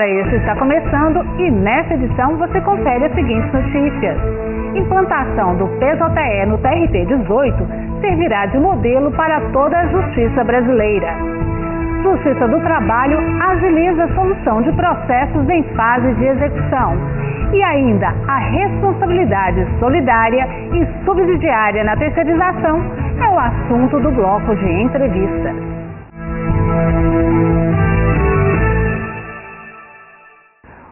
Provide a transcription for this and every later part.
Hora Extra está começando e nessa edição você confere as seguintes notícias. Implantação do PJE no TRT 18 servirá de modelo para toda a justiça brasileira. Justiça do Trabalho agiliza a solução de processos em fase de execução. E ainda, a responsabilidade solidária e subsidiária na terceirização é o assunto do bloco de entrevistas.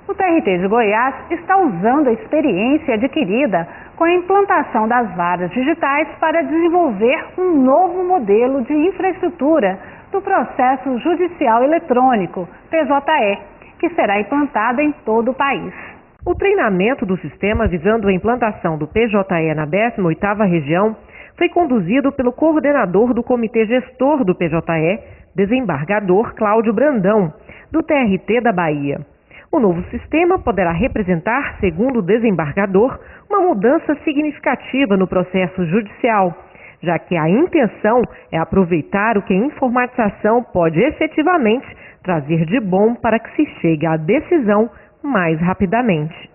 O TRT de Goiás está usando a experiência adquirida com a implantação das varas digitais para desenvolver um novo modelo de infraestrutura do processo judicial eletrônico, PJE, que será implantado em todo o país. O treinamento do sistema visando a implantação do PJE na 18ª região foi conduzido pelo coordenador do Comitê Gestor do PJE, desembargador Cláudio Brandão, do TRT da Bahia. O novo sistema poderá representar, segundo o desembargador, uma mudança significativa no processo judicial, já que a intenção é aproveitar o que a informatização pode efetivamente trazer de bom para que se chegue à decisão mais rapidamente.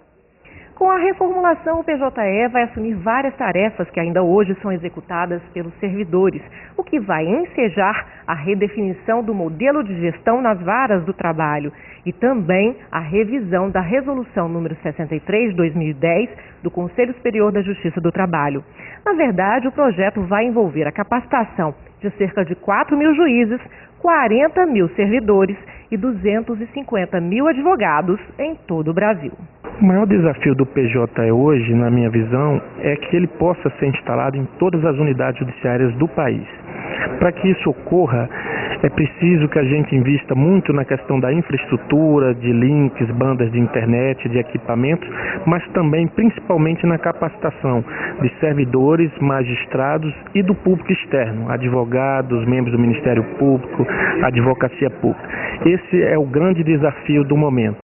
Com a reformulação, o PJE vai assumir várias tarefas que ainda hoje são executadas pelos servidores, o que vai ensejar a redefinição do modelo de gestão nas varas do trabalho e também a revisão da Resolução número 63/2010 do Conselho Superior da Justiça do Trabalho. Na verdade, o projeto vai envolver a capacitação de cerca de 4.000 juízes, 40.000 servidores e 250.000 advogados em todo o Brasil. O maior desafio do PJE hoje, na minha visão, é que ele possa ser instalado em todas as unidades judiciárias do país. Para que isso ocorra, é preciso que a gente invista muito na questão da infraestrutura, de links, bandas de internet, de equipamentos, mas também, principalmente, na capacitação de servidores, magistrados e do público externo, advogados, membros do Ministério Público, advocacia pública. Esse é o grande desafio do momento.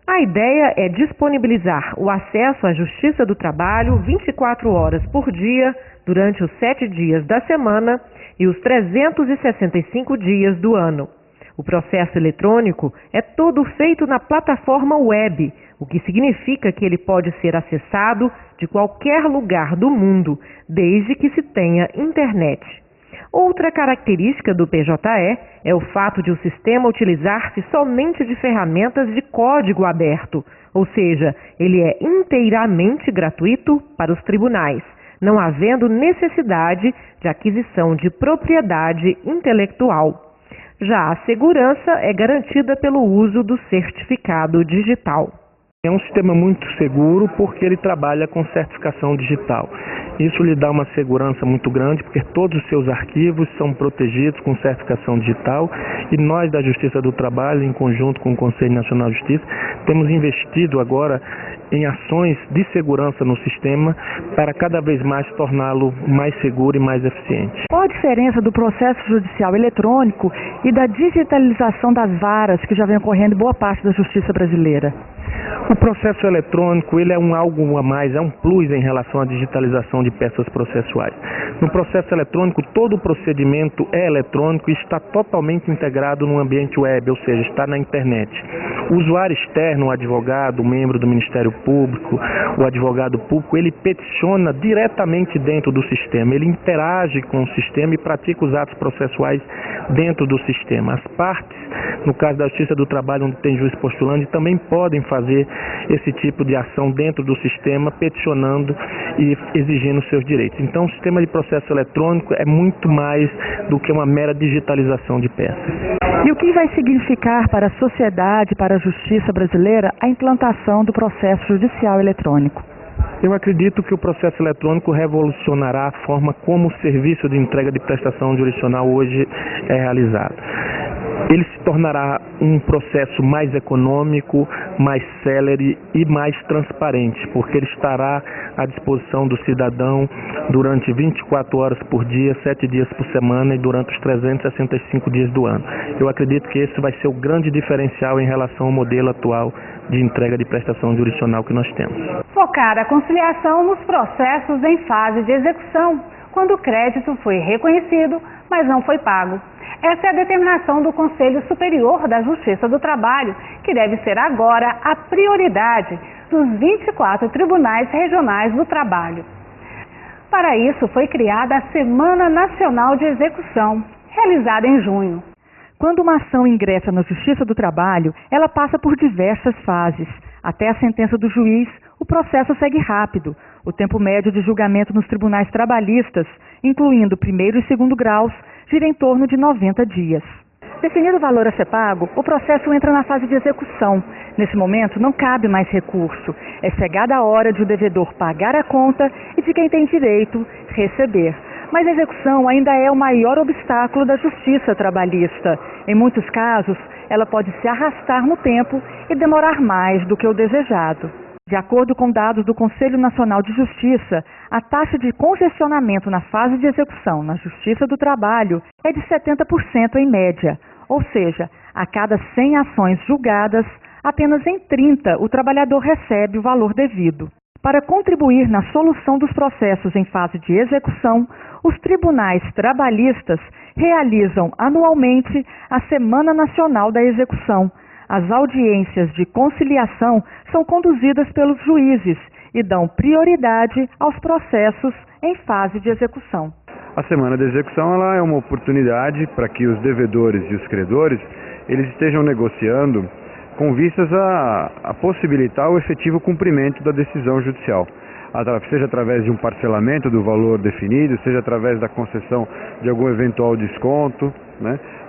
A ideia é disponibilizar o acesso à Justiça do Trabalho 24 horas por dia, durante os 7 dias da semana e os 365 dias do ano. O processo eletrônico é todo feito na plataforma web, o que significa que ele pode ser acessado de qualquer lugar do mundo, desde que se tenha internet. Outra característica do PJE é o fato de o sistema utilizar-se somente de ferramentas de código aberto, ou seja, ele é inteiramente gratuito para os tribunais, não havendo necessidade de aquisição de propriedade intelectual. Já a segurança é garantida pelo uso do certificado digital. É um sistema muito seguro porque ele trabalha com certificação digital. Isso lhe dá uma segurança muito grande porque todos os seus arquivos são protegidos com certificação digital e nós da Justiça do Trabalho, em conjunto com o Conselho Nacional de Justiça, temos investido agora em ações de segurança no sistema para cada vez mais torná-lo mais seguro e mais eficiente. Qual a diferença do processo judicial eletrônico e da digitalização das varas que já vem ocorrendo em boa parte da justiça brasileira? O processo eletrônico ele é algo a mais, é um plus em relação à digitalização de peças processuais. No processo eletrônico, todo o procedimento é eletrônico e está totalmente integrado no ambiente web, ou seja, está na internet. O usuário externo, o advogado, o membro do Ministério Público, o advogado público, ele peticiona diretamente dentro do sistema, ele interage com o sistema e pratica os atos processuais dentro do sistema. As partes, no caso da Justiça do Trabalho, onde tem juiz postulante, também podem fazer esse tipo de ação dentro do sistema, peticionando e exigindo seus direitos. Então, o sistema de processo eletrônico é muito mais do que uma mera digitalização de peças. E o que vai significar para a sociedade, para a justiça brasileira, a implantação do processo judicial eletrônico? Eu acredito que o processo eletrônico revolucionará a forma como o serviço de entrega de prestação jurisdicional hoje é realizado. Ele se tornará um processo mais econômico, mais célere e mais transparente, porque ele estará à disposição do cidadão durante 24 horas por dia, 7 dias por semana e durante os 365 dias do ano. Eu acredito que esse vai ser o grande diferencial em relação ao modelo atual de entrega de prestação jurisdicional que nós temos. Focar a conciliação nos processos em fase de execução, quando o crédito foi reconhecido, mas não foi pago. Essa é a determinação do Conselho Superior da Justiça do Trabalho, que deve ser agora a prioridade dos 24 tribunais regionais do trabalho. Para isso, foi criada a Semana Nacional de Execução, realizada em junho. Quando uma ação ingressa na Justiça do Trabalho, ela passa por diversas fases. Até a sentença do juiz, o processo segue rápido. O tempo médio de julgamento nos tribunais trabalhistas, incluindo primeiro e segundo graus, gira em torno de 90 dias. Definido o valor a ser pago, o processo entra na fase de execução. Nesse momento, não cabe mais recurso. É chegada a hora de o devedor pagar a conta e de quem tem direito receber. Mas a execução ainda é o maior obstáculo da justiça trabalhista. Em muitos casos, ela pode se arrastar no tempo e demorar mais do que o desejado. De acordo com dados do Conselho Nacional de Justiça, a taxa de congestionamento na fase de execução na Justiça do Trabalho é de 70% em média. Ou seja, a cada 100 ações julgadas, apenas em 30 o trabalhador recebe o valor devido. Para contribuir na solução dos processos em fase de execução, os tribunais trabalhistas realizam anualmente a Semana Nacional da Execução. As audiências de conciliação são conduzidas pelos juízes e dão prioridade aos processos em fase de execução. A Semana da Execução ela é uma oportunidade para que os devedores e os credores eles estejam negociando com vistas a possibilitar o efetivo cumprimento da decisão judicial, seja através de um parcelamento do valor definido, seja através da concessão de algum eventual desconto,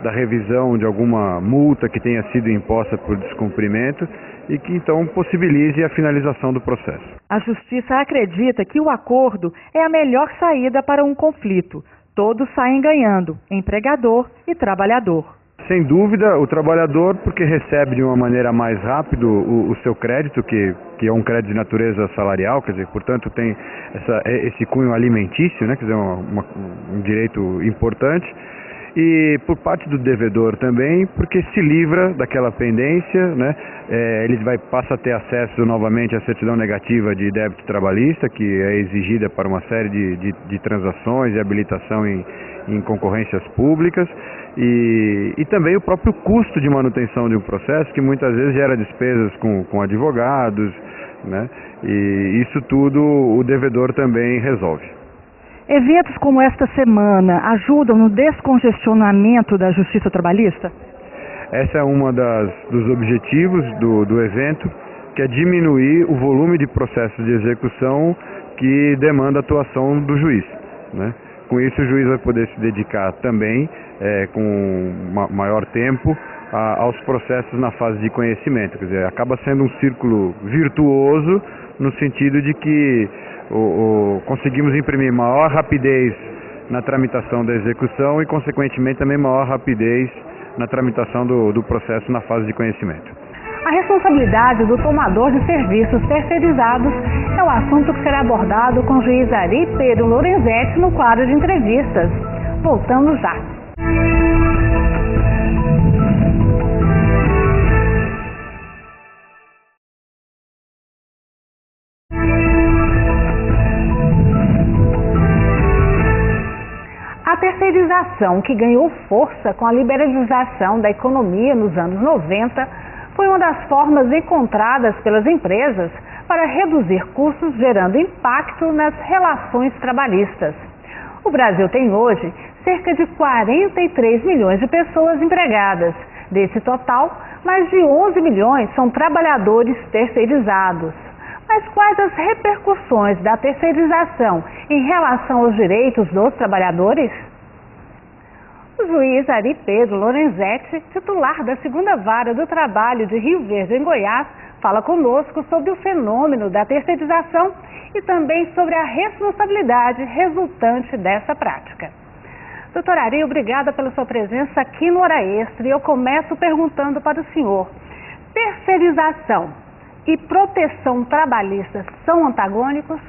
da revisão de alguma multa que tenha sido imposta por descumprimento e que então possibilize a finalização do processo. A Justiça acredita que o acordo é a melhor saída para um conflito. Todos saem ganhando, empregador e trabalhador. Sem dúvida, o trabalhador, porque recebe de uma maneira mais rápida o seu crédito, que é um crédito de natureza salarial, quer dizer, portanto tem esse cunho alimentício, quer dizer, um direito importante. E por parte do devedor também, porque se livra daquela pendência, ele passa a ter acesso novamente à certidão negativa de débito trabalhista, que é exigida para uma série de transações e habilitação em concorrências públicas, e também o próprio custo de manutenção de um processo, que muitas vezes gera despesas com advogados, e isso tudo o devedor também resolve. Eventos como esta semana ajudam no descongestionamento da justiça trabalhista? Essa é uma dos objetivos do evento, que é diminuir o volume de processos de execução que demanda a atuação do juiz. Com isso, o juiz vai poder se dedicar também, com maior tempo, aos processos na fase de conhecimento. Quer dizer, acaba sendo um círculo virtuoso, no sentido de que conseguimos imprimir maior rapidez na tramitação da execução e, consequentemente, também maior rapidez na tramitação do processo na fase de conhecimento. A responsabilidade do tomador de serviços terceirizados é o assunto que será abordado com o juiz Ari Pedro Lorenzetti no quadro de entrevistas. Voltamos já. A terceirização, que ganhou força com a liberalização da economia nos anos 90, foi uma das formas encontradas pelas empresas para reduzir custos, gerando impacto nas relações trabalhistas. O Brasil tem hoje cerca de 43 milhões de pessoas empregadas. Desse total, mais de 11 milhões são trabalhadores terceirizados. Mas quais as repercussões da terceirização em relação aos direitos dos trabalhadores? O juiz Ari Pedro Lorenzetti, titular da 2ª Vara do Trabalho de Rio Verde, em Goiás, fala conosco sobre o fenômeno da terceirização e também sobre a responsabilidade resultante dessa prática. Doutor Ari, obrigada pela sua presença aqui no Hora Extra. E eu começo perguntando para o senhor: terceirização e proteção trabalhista são antagônicos?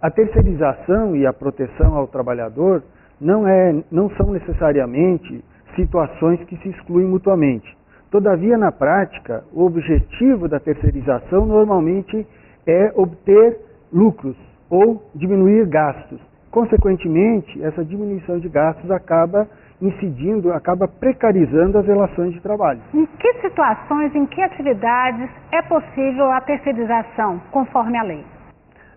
A terceirização e a proteção ao trabalhador não são necessariamente situações que se excluem mutuamente. Todavia, na prática, o objetivo da terceirização normalmente é obter lucros ou diminuir gastos. consequentemente, essa diminuição de gastos acaba incidindo, acaba precarizando as relações de trabalho. Em que situações, em que atividades é possível a terceirização, conforme a lei?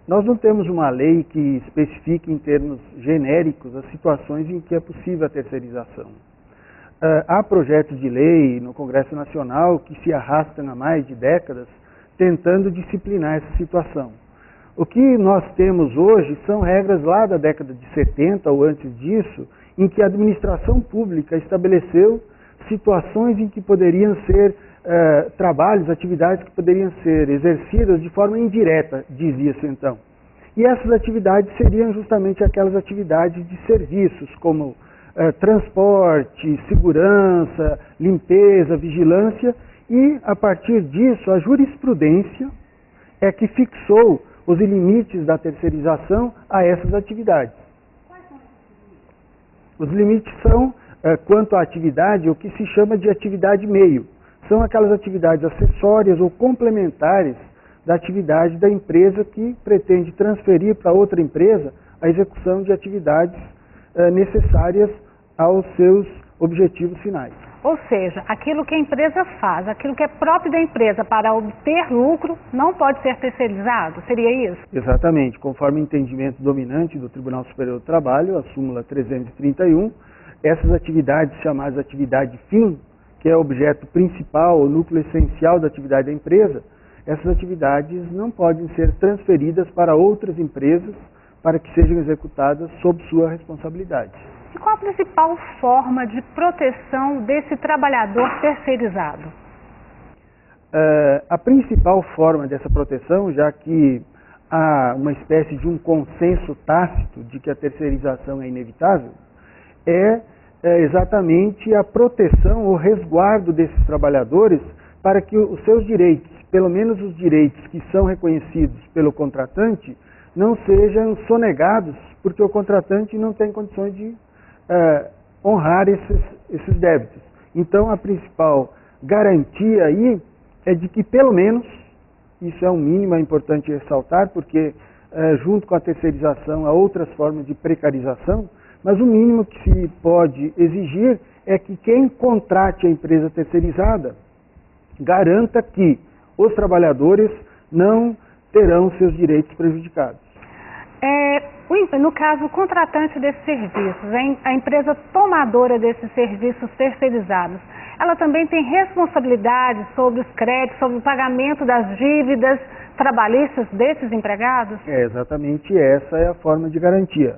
Nós não temos uma lei que especifique em termos genéricos as situações em que é possível a terceirização. Há projetos de lei no Congresso Nacional que se arrastam há mais de décadas tentando disciplinar essa situação. O que nós temos hoje são regras lá da década de 70 ou antes disso, em que a administração pública estabeleceu situações em que poderiam ser trabalhos, atividades que poderiam ser exercidas de forma indireta, dizia-se então. E essas atividades seriam justamente aquelas atividades de serviços, como transporte, segurança, limpeza, vigilância, e a partir disso a jurisprudência é que fixou os limites da terceirização a essas atividades. Os limites são, quanto à atividade, o que se chama de atividade meio. São aquelas atividades acessórias ou complementares da atividade da empresa que pretende transferir para outra empresa a execução de atividades necessárias aos seus objetivos finais. Ou seja, aquilo que a empresa faz, aquilo que é próprio da empresa para obter lucro, não pode ser terceirizado? Seria isso? Exatamente. Conforme o entendimento dominante do Tribunal Superior do Trabalho, a súmula 331, essas atividades chamadas atividade fim, que é o objeto principal, o núcleo essencial da atividade da empresa, essas atividades não podem ser transferidas para outras empresas para que sejam executadas sob sua responsabilidade. E qual a principal forma de proteção desse trabalhador terceirizado? A principal forma dessa proteção, já que há uma espécie de um consenso tácito de que a terceirização é inevitável, é exatamente a proteção, o resguardo desses trabalhadores para que os seus direitos, pelo menos os direitos que são reconhecidos pelo contratante, não sejam sonegados, porque o contratante não tem condições de honrar esses débitos. Então, a principal garantia aí é de que, pelo menos, isso é um mínimo, é importante ressaltar, porque junto com a terceirização há outras formas de precarização, mas o mínimo que se pode exigir é que quem contrate a empresa terceirizada garanta que os trabalhadores não terão seus direitos prejudicados. No caso, o contratante desses serviços, a empresa tomadora desses serviços terceirizados, ela também tem responsabilidade sobre os créditos, sobre o pagamento das dívidas trabalhistas desses empregados? Exatamente essa é a forma de garantia.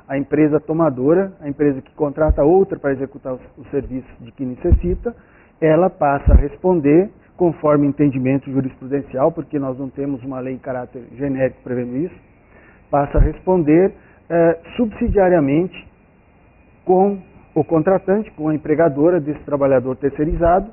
A empresa tomadora, a empresa que contrata outra para executar os serviços de que necessita, ela passa a responder conforme entendimento jurisprudencial, porque nós não temos uma lei em caráter genérico prevendo isso, passa a responder subsidiariamente com o contratante, com a empregadora desse trabalhador terceirizado,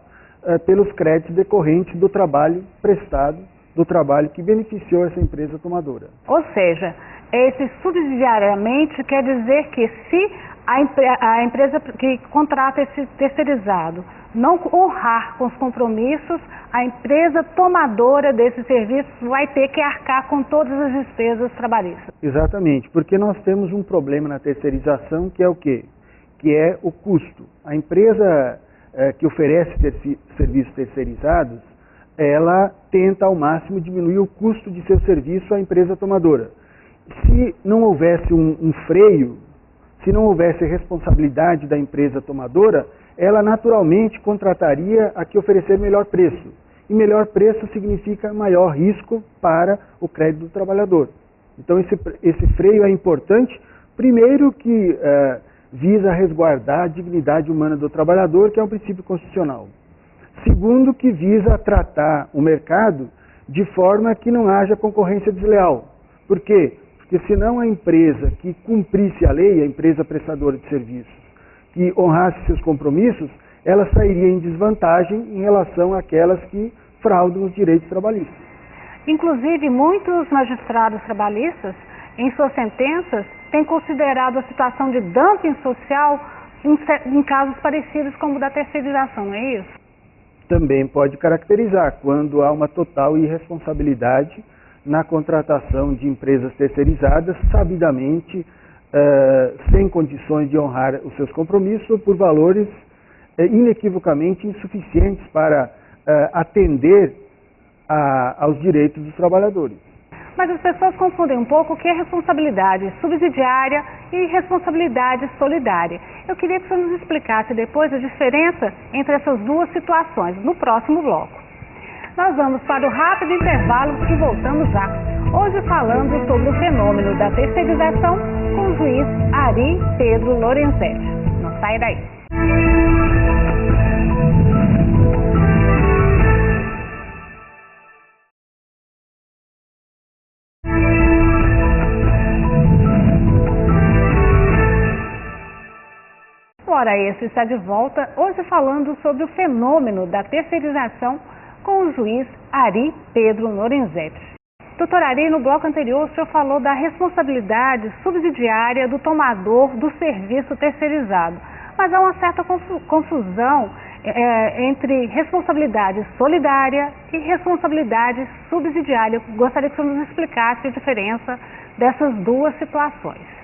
pelos créditos decorrentes do trabalho prestado, do trabalho que beneficiou essa empresa tomadora. Ou seja, esse subsidiariamente quer dizer que se a empresa que contrata esse terceirizado não honrar com os compromissos, a empresa tomadora desse serviço vai ter que arcar com todas as despesas trabalhistas. Exatamente, porque nós temos um problema na terceirização que é o quê? Que é o custo. A empresa que oferece serviços terceirizados, ela tenta ao máximo diminuir o custo de seu serviço à empresa tomadora. Se não houvesse um freio, se não houvesse responsabilidade da empresa tomadora, ela naturalmente contrataria a que oferecer melhor preço. E melhor preço significa maior risco para o crédito do trabalhador. Então esse freio é importante, primeiro que visa resguardar a dignidade humana do trabalhador, que é um princípio constitucional. Segundo, que visa tratar o mercado de forma que não haja concorrência desleal. Por quê? Porque senão a empresa que cumprisse a lei, a empresa prestadora de serviços, que honrasse seus compromissos, ela sairia em desvantagem em relação àquelas que fraudam os direitos trabalhistas. Inclusive, muitos magistrados trabalhistas, em suas sentenças, têm considerado a situação de dumping social em casos parecidos como o da terceirização, não é isso? Também pode caracterizar quando há uma total irresponsabilidade na contratação de empresas terceirizadas, sabidamente sem condições de honrar os seus compromissos ou por valores inequivocamente insuficientes para atender aos direitos dos trabalhadores. Mas as pessoas confundem um pouco o que é responsabilidade subsidiária e responsabilidade solidária. Eu queria que você nos explicasse depois a diferença entre essas duas situações, no próximo bloco. Nós vamos para o rápido intervalo e voltamos já. Hoje falando sobre o fenômeno da terceirização com o juiz Ari Pedro Lorenzetti. Não saia daí. Ora, esse está de volta, hoje falando sobre o fenômeno da terceirização com o juiz Ari Pedro Lorenzetti. Doutor Ari, no bloco anterior o senhor falou da responsabilidade subsidiária do tomador do serviço terceirizado, mas há uma certa confusão entre responsabilidade solidária e responsabilidade subsidiária. Eu gostaria que o senhor nos explicasse a diferença dessas duas situações.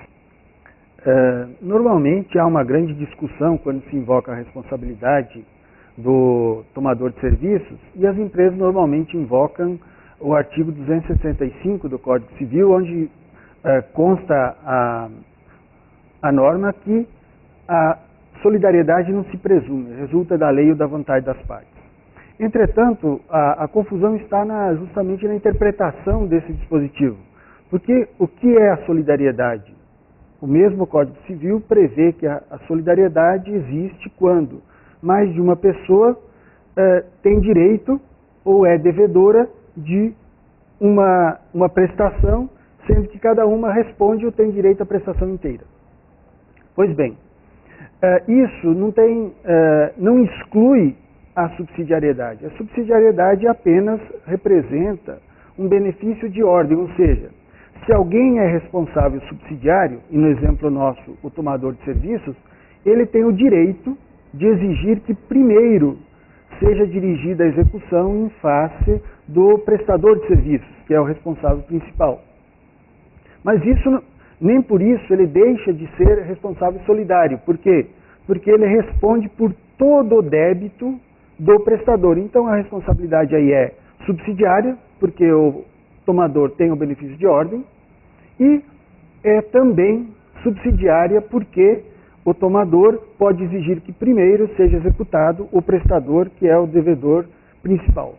Normalmente há uma grande discussão quando se invoca a responsabilidade do tomador de serviços e as empresas normalmente invocam o artigo 265 do Código Civil, onde consta a norma que a solidariedade não se presume, resulta da lei ou da vontade das partes. Entretanto, a confusão está justamente na interpretação desse dispositivo, porque o que é a solidariedade? O mesmo Código Civil prevê que a solidariedade existe quando mais de uma pessoa tem direito ou é devedora de uma prestação, sendo que cada uma responde ou tem direito à prestação inteira. Pois bem, isso não exclui a subsidiariedade. A subsidiariedade apenas representa um benefício de ordem, ou seja, se alguém é responsável subsidiário, e no exemplo nosso, o tomador de serviços, ele tem o direito de exigir que primeiro seja dirigida a execução em face do prestador de serviços, que é o responsável principal. Mas isso, nem por isso ele deixa de ser responsável solidário. Por quê? Porque ele responde por todo o débito do prestador. Então a responsabilidade aí é subsidiária, porque o tomador tem o benefício de ordem, e é também subsidiária porque o tomador pode exigir que primeiro seja executado o prestador, que é o devedor principal.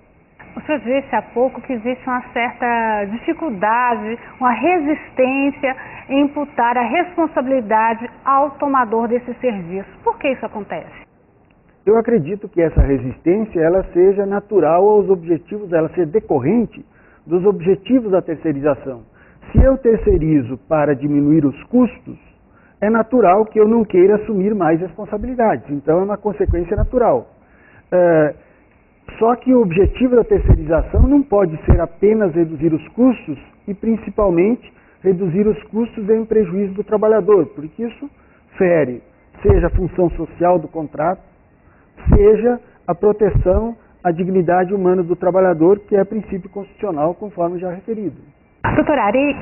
O senhor disse há pouco que existe uma certa dificuldade, uma resistência em imputar a responsabilidade ao tomador desse serviço. Por que isso acontece? Eu acredito que essa resistência ela seja natural aos objetivos, ela seja decorrente dos objetivos da terceirização. Se eu terceirizo para diminuir os custos, é natural que eu não queira assumir mais responsabilidades. Então é uma consequência natural. Só que o objetivo da terceirização não pode ser apenas reduzir os custos e principalmente reduzir os custos em prejuízo do trabalhador, porque isso fere, seja a função social do contrato, seja a proteção à dignidade humana do trabalhador, que é princípio constitucional, conforme já referido. Doutor Ari,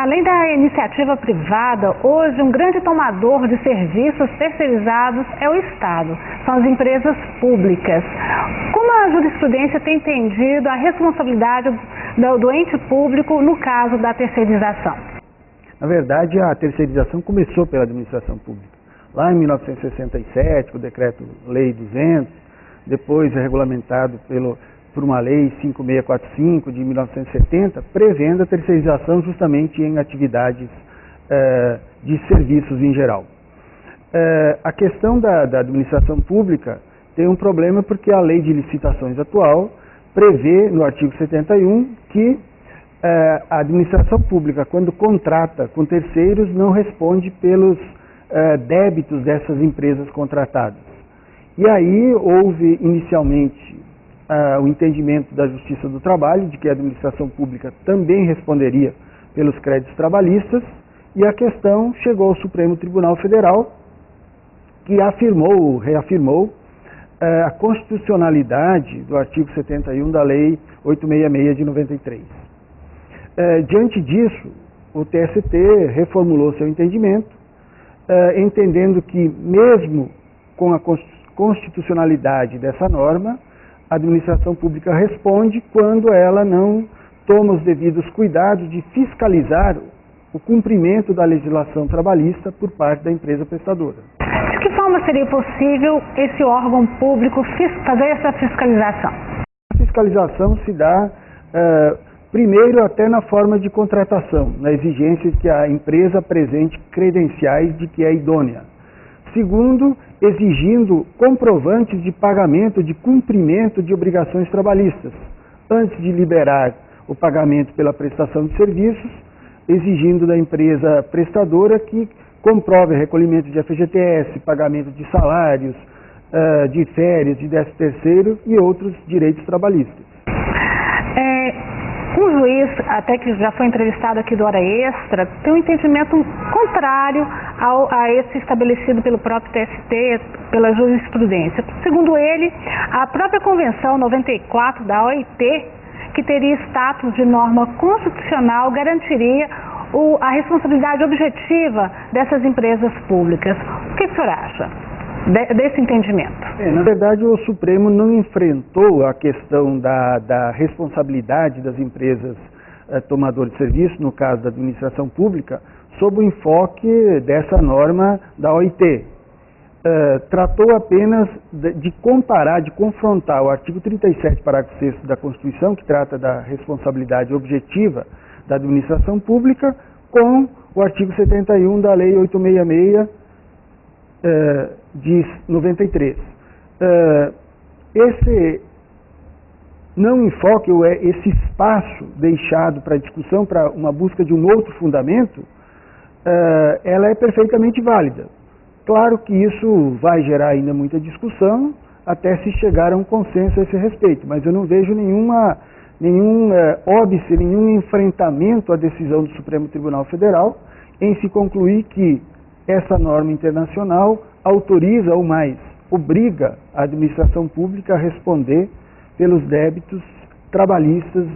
além da iniciativa privada, hoje um grande tomador de serviços terceirizados é o Estado, são as empresas públicas. Como a jurisprudência tem entendido a responsabilidade do ente público no caso da terceirização? Na verdade, a terceirização começou pela administração pública. Lá em 1967, o Decreto-Lei 200, depois regulamentado por uma lei 5645 de 1970, prevendo a terceirização justamente em atividades de serviços em geral. A questão da administração pública tem um problema porque a lei de licitações atual prevê, no artigo 71, que a administração pública, quando contrata com terceiros, não responde pelos débitos dessas empresas contratadas. E aí houve inicialmente o entendimento da Justiça do Trabalho de que a administração pública também responderia pelos créditos trabalhistas, e a questão chegou ao Supremo Tribunal Federal, que reafirmou a constitucionalidade do artigo 71 da Lei 866 de 93. Diante disso, o TST reformulou seu entendimento, entendendo que mesmo com a constitucionalidade dessa norma, a administração pública responde quando ela não toma os devidos cuidados de fiscalizar o cumprimento da legislação trabalhista por parte da empresa prestadora. De que forma seria possível esse órgão público fazer essa fiscalização? A fiscalização se dá, primeiro, até na forma de contratação, na exigência de que a empresa apresente credenciais de que é idônea. Segundo, exigindo comprovantes de pagamento, de cumprimento de obrigações trabalhistas, antes de liberar o pagamento pela prestação de serviços, exigindo da empresa prestadora que comprove recolhimento de FGTS, pagamento de salários, de férias, de 13º e outros direitos trabalhistas. Um juiz, até que já foi entrevistado aqui do Hora Extra, tem um entendimento contrário a esse estabelecido pelo próprio TST, pela jurisprudência. Segundo ele, a própria Convenção 94 da OIT, que teria status de norma constitucional, garantiria a responsabilidade objetiva dessas empresas públicas. O que o senhor acha desse entendimento? Na verdade, o Supremo não enfrentou a questão da responsabilidade das empresas tomadoras de serviço, no caso da administração pública, sob o enfoque dessa norma da OIT. Tratou apenas de comparar, de confrontar o artigo 37, parágrafo 6º da Constituição, que trata da responsabilidade objetiva da administração pública, com o artigo 71 da Lei 866 de 93. Esse não enfoque, esse espaço deixado para discussão, para uma busca de um outro fundamento, ela é perfeitamente válida. Claro que isso vai gerar ainda muita discussão, até se chegar a um consenso a esse respeito, mas eu não vejo nenhum óbice, nenhum enfrentamento à decisão do Supremo Tribunal Federal em se concluir que essa norma internacional autoriza ou mais, obriga a administração pública a responder pelos débitos trabalhistas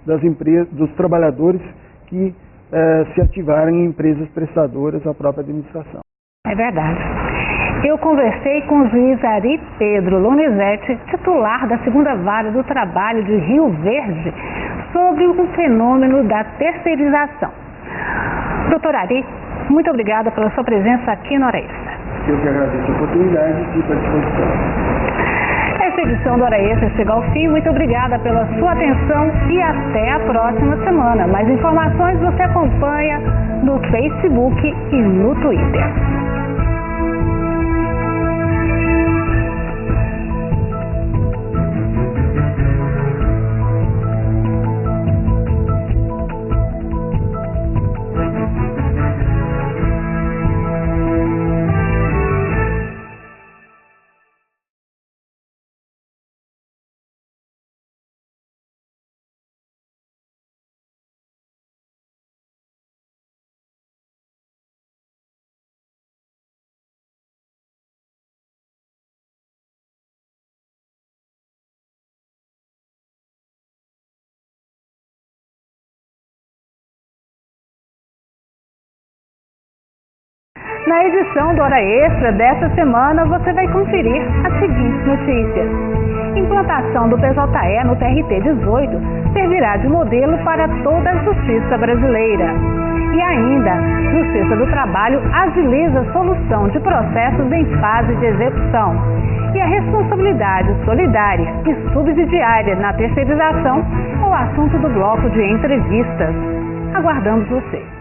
das empresas, dos trabalhadores que se ativarem em empresas prestadoras à própria administração. É verdade. Eu conversei com o juiz Ari Pedro Lorenzetti, titular da 2ª Vara do Trabalho de Rio Verde, sobre o fenômeno da terceirização. Doutor Ari, muito obrigada pela sua presença aqui no Hora Extra. Eu que agradeço a oportunidade e fico à disposição. Essa edição do Hora Extra chega ao fim. Muito obrigada pela sua atenção e até a próxima semana. Mais informações você acompanha no Facebook e no Twitter. Na edição do Hora Extra desta semana, você vai conferir as seguintes notícias. Implantação do PJE no TRT 18 servirá de modelo para toda a justiça brasileira. E ainda, Justiça do Trabalho agiliza a solução de processos em fase de execução. E a responsabilidade solidária e subsidiária na terceirização é o assunto do bloco de entrevistas. Aguardamos você.